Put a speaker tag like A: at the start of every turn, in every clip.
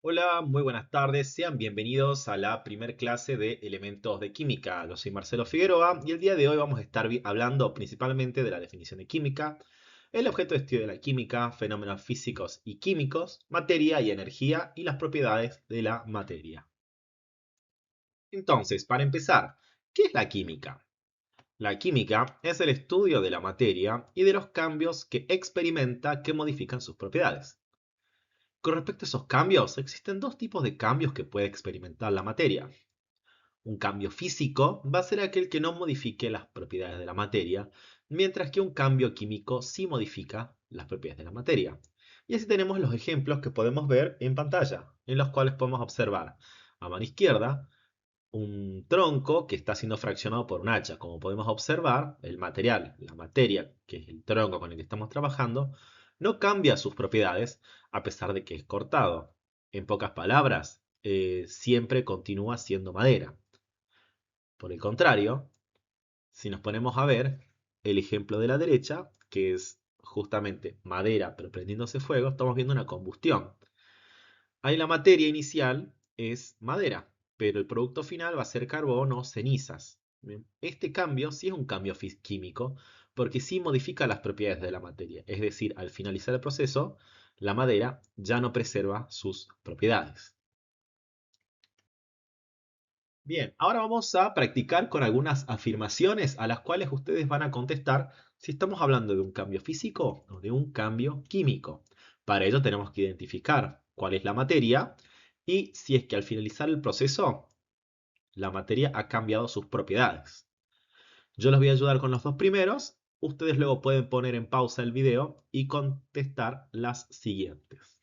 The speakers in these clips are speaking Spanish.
A: Hola, muy buenas tardes. Sean bienvenidos a la primer clase de Elementos de Química. Yo soy Marcelo Figueroa y el día de hoy vamos a estar hablando principalmente de la definición de química, el objeto de estudio de la química, fenómenos físicos y químicos, materia y energía y las propiedades de la materia. Entonces, para empezar, ¿qué es la química? La química es el estudio de la materia y de los cambios que experimenta que modifican sus propiedades. Con respecto a esos cambios, existen dos tipos de cambios que puede experimentar la materia. Un cambio físico va a ser aquel que no modifique las propiedades de la materia, mientras que un cambio químico sí modifica las propiedades de la materia. Y así tenemos los ejemplos que podemos ver en pantalla, en los cuales podemos observar a mano izquierda un tronco que está siendo fraccionado por un hacha. Como podemos observar, el material, la materia, que es el tronco con el que estamos trabajando, no cambia sus propiedades a pesar de que es cortado. En pocas palabras, siempre continúa siendo madera. Por el contrario, si nos ponemos a ver el ejemplo de la derecha, que es justamente madera pero prendiéndose fuego, estamos viendo una combustión. Ahí la materia inicial es madera, pero el producto final va a ser carbón o cenizas. Bien, este cambio sí es un cambio químico, porque sí modifica las propiedades de la materia. Es decir, al finalizar el proceso, la madera ya no preserva sus propiedades. Bien, ahora vamos a practicar con algunas afirmaciones a las cuales ustedes van a contestar si estamos hablando de un cambio físico o de un cambio químico. Para ello tenemos que identificar cuál es la materia y si es que al finalizar el proceso la materia ha cambiado sus propiedades. Yo les voy a ayudar con los dos primeros. Ustedes luego pueden poner en pausa el video y contestar las siguientes.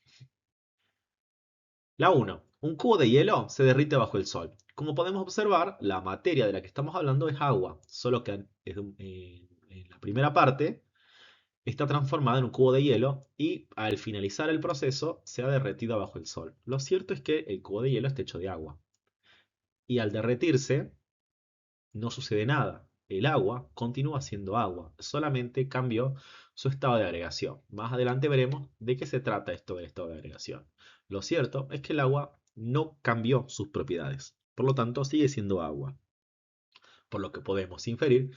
A: La 1. Un cubo de hielo se derrite bajo el sol. Como podemos observar, la materia de la que estamos hablando es agua, solo que en la primera parte está transformada en un cubo de hielo y al finalizar el proceso se ha derretido bajo el sol. Lo cierto es que el cubo de hielo está hecho de agua y al derretirse no sucede nada. El agua continúa siendo agua, solamente cambió su estado de agregación. Más adelante veremos de qué se trata esto del estado de agregación. Lo cierto es que el agua no cambió sus propiedades, por lo tanto sigue siendo agua, por lo que podemos inferir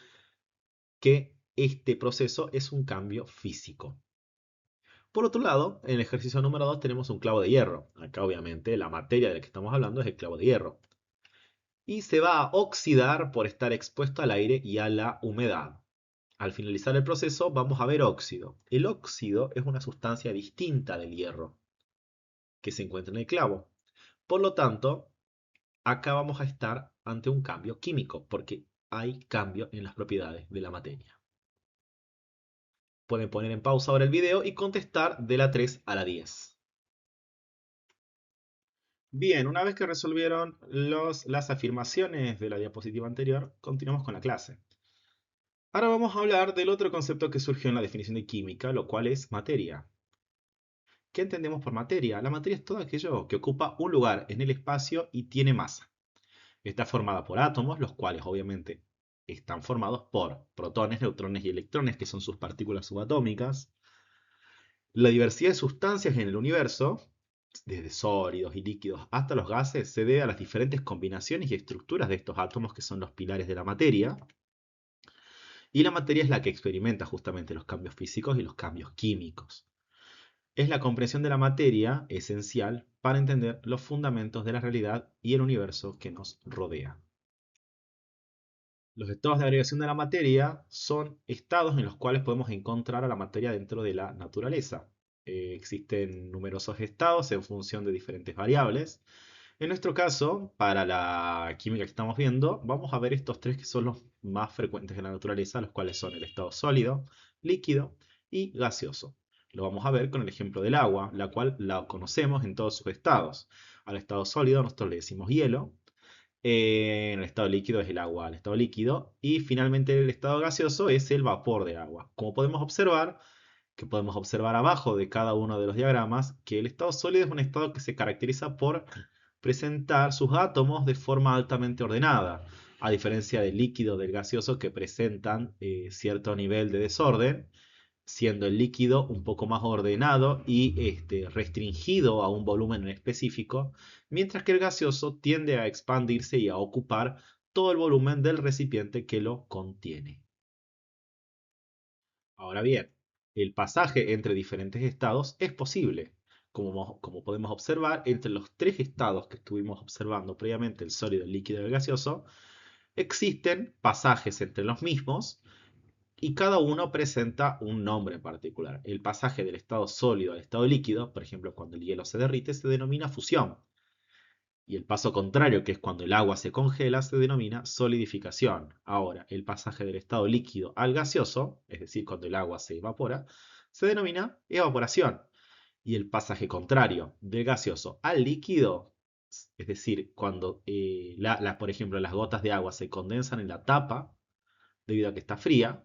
A: que este proceso es un cambio físico. Por otro lado, en el ejercicio número 2 tenemos un clavo de hierro. Acá obviamente la materia de la que estamos hablando es el clavo de hierro. Y se va a oxidar por estar expuesto al aire y a la humedad. Al finalizar el proceso vamos a ver óxido. El óxido es una sustancia distinta del hierro que se encuentra en el clavo. Por lo tanto, acá vamos a estar ante un cambio químico porque hay cambio en las propiedades de la materia. Pueden poner en pausa ahora el video y contestar de la 3 a la 10. Bien, una vez que resolvieron las afirmaciones de la diapositiva anterior, continuamos con la clase. Ahora vamos a hablar del otro concepto que surgió en la definición de química, lo cual es materia. ¿Qué entendemos por materia? La materia es todo aquello que ocupa un lugar en el espacio y tiene masa. Está formada por átomos, los cuales obviamente están formados por protones, neutrones y electrones, que son sus partículas subatómicas. La diversidad de sustancias en el universo, desde sólidos y líquidos hasta los gases, se debe a las diferentes combinaciones y estructuras de estos átomos que son los pilares de la materia. Y la materia es la que experimenta justamente los cambios físicos y los cambios químicos. Es la comprensión de la materia esencial para entender los fundamentos de la realidad y el universo que nos rodea. Los estados de agregación de la materia son estados en los cuales podemos encontrar a la materia dentro de la naturaleza. Existen numerosos estados en función de diferentes variables. En nuestro caso, para la química que estamos viendo, vamos a ver estos tres que son los más frecuentes en la naturaleza, los cuales son el estado sólido, líquido y gaseoso. Lo vamos a ver con el ejemplo del agua, la cual la conocemos en todos sus estados. Al estado sólido nosotros le decimos hielo, en el estado líquido es el agua al estado líquido y finalmente el estado gaseoso es el vapor de agua. Como podemos observar, que podemos observar abajo de cada uno de los diagramas, que el estado sólido es un estado que se caracteriza por presentar sus átomos de forma altamente ordenada, a diferencia del líquido, del gaseoso, que presentan cierto nivel de desorden siendo el líquido un poco más ordenado y restringido a un volumen en específico, mientras que el gaseoso tiende a expandirse y a ocupar todo el volumen del recipiente que lo contiene. Ahora bien, el pasaje entre diferentes estados es posible. Como podemos observar, entre los tres estados que estuvimos observando previamente, el sólido, el líquido y el gaseoso, existen pasajes entre los mismos y cada uno presenta un nombre en particular. El pasaje del estado sólido al estado líquido, por ejemplo, cuando el hielo se derrite, se denomina fusión. Y el paso contrario, que es cuando el agua se congela, se denomina solidificación. Ahora, el pasaje del estado líquido al gaseoso, es decir, cuando el agua se evapora, se denomina evaporación. Y el pasaje contrario del gaseoso al líquido, es decir, cuando, por ejemplo, las gotas de agua se condensan en la tapa debido a que está fría,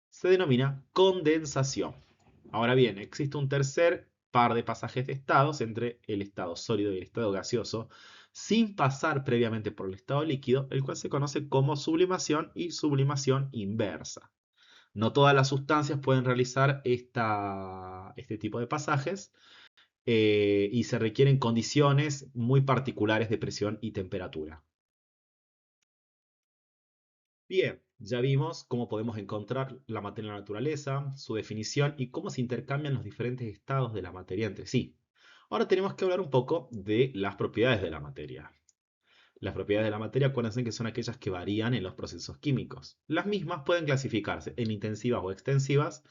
A: se denomina condensación. Ahora bien, existe un tercer par de pasajes de estados entre el estado sólido y el estado gaseoso, sin pasar previamente por el estado líquido, el cual se conoce como sublimación y sublimación inversa. No todas las sustancias pueden realizar este tipo de pasajes y se requieren condiciones muy particulares de presión y temperatura. Bien, ya vimos cómo podemos encontrar la materia en la naturaleza, su definición y cómo se intercambian los diferentes estados de la materia entre sí. Ahora tenemos que hablar un poco de las propiedades de la materia. Las propiedades de la materia, acuérdense que son aquellas que varían en los procesos químicos. Las mismas pueden clasificarse en intensivas o extensivas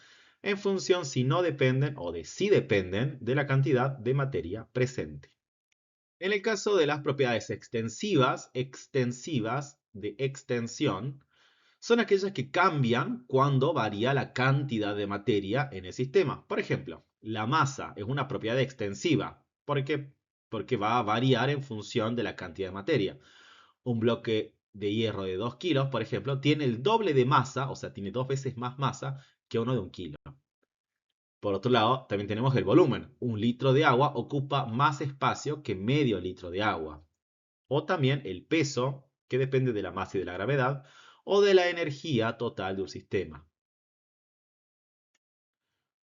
A: en función si no dependen o de si dependen de la cantidad de materia presente. En el caso de las propiedades extensivas de extensión, son aquellas que cambian cuando varía la cantidad de materia en el sistema. Por ejemplo, la masa es una propiedad extensiva. ¿Por qué? Porque va a variar en función de la cantidad de materia. Un bloque de hierro de 2 kilos, por ejemplo, tiene el doble de masa, o sea, tiene 2 veces más masa que uno de 1 kilo. Por otro lado, también tenemos el volumen. 1 litro de agua ocupa más espacio que medio litro de agua. O también el peso, que depende de la masa y de la gravedad, o de la energía total de un sistema.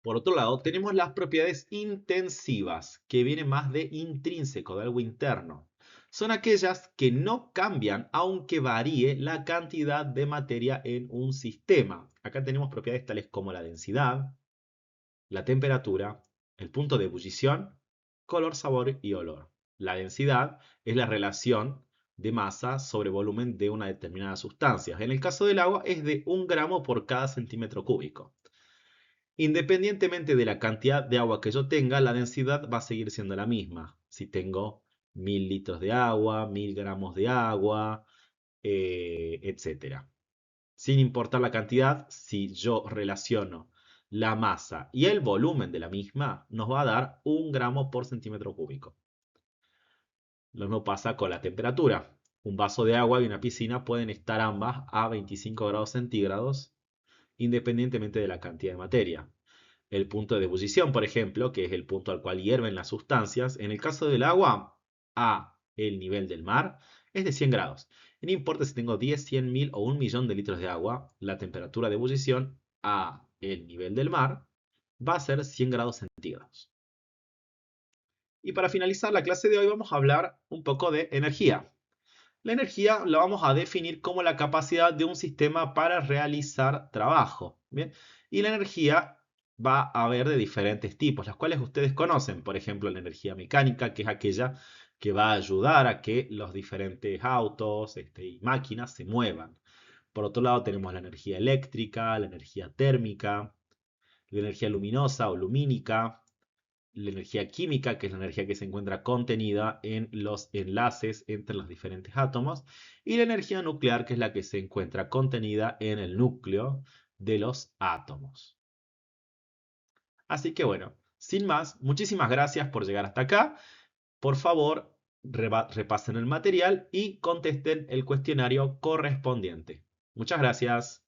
A: Por otro lado, tenemos las propiedades intensivas, que vienen más de intrínseco, de algo interno. Son aquellas que no cambian aunque varíe la cantidad de materia en un sistema. Acá tenemos propiedades tales como la densidad, la temperatura, el punto de ebullición, color, sabor y olor. La densidad es la relación de masa sobre volumen de una determinada sustancia. En el caso del agua es de 1 gramo por cada centímetro cúbico. Independientemente de la cantidad de agua que yo tenga, la densidad va a seguir siendo la misma. Si tengo 1000 litros de agua, 1000 gramos de agua, etc. Sin importar la cantidad, si yo relaciono la masa y el volumen de la misma, nos va a dar 1 gramo por centímetro cúbico. Lo mismo pasa con la temperatura. Un vaso de agua y una piscina pueden estar ambas a 25 grados centígrados, independientemente de la cantidad de materia. El punto de ebullición, por ejemplo, que es el punto al cual hierven las sustancias, en el caso del agua, a el nivel del mar, es de 100 grados. Y no importa si tengo 10, 100, 1000 o 1 millón de litros de agua, la temperatura de ebullición a el nivel del mar va a ser 100 grados centígrados. Y para finalizar la clase de hoy vamos a hablar un poco de energía. La energía la vamos a definir como la capacidad de un sistema para realizar trabajo. ¿Bien? Y la energía va a haber de diferentes tipos, las cuales ustedes conocen. Por ejemplo, la energía mecánica, que es aquella que va a ayudar a que los diferentes autos y máquinas se muevan. Por otro lado, tenemos la energía eléctrica, la energía térmica, la energía luminosa o lumínica, la energía química, que es la energía que se encuentra contenida en los enlaces entre los diferentes átomos, y la energía nuclear, que es la que se encuentra contenida en el núcleo de los átomos. Así que bueno, sin más, muchísimas gracias por llegar hasta acá. Por favor, repasen el material y contesten el cuestionario correspondiente. Muchas gracias.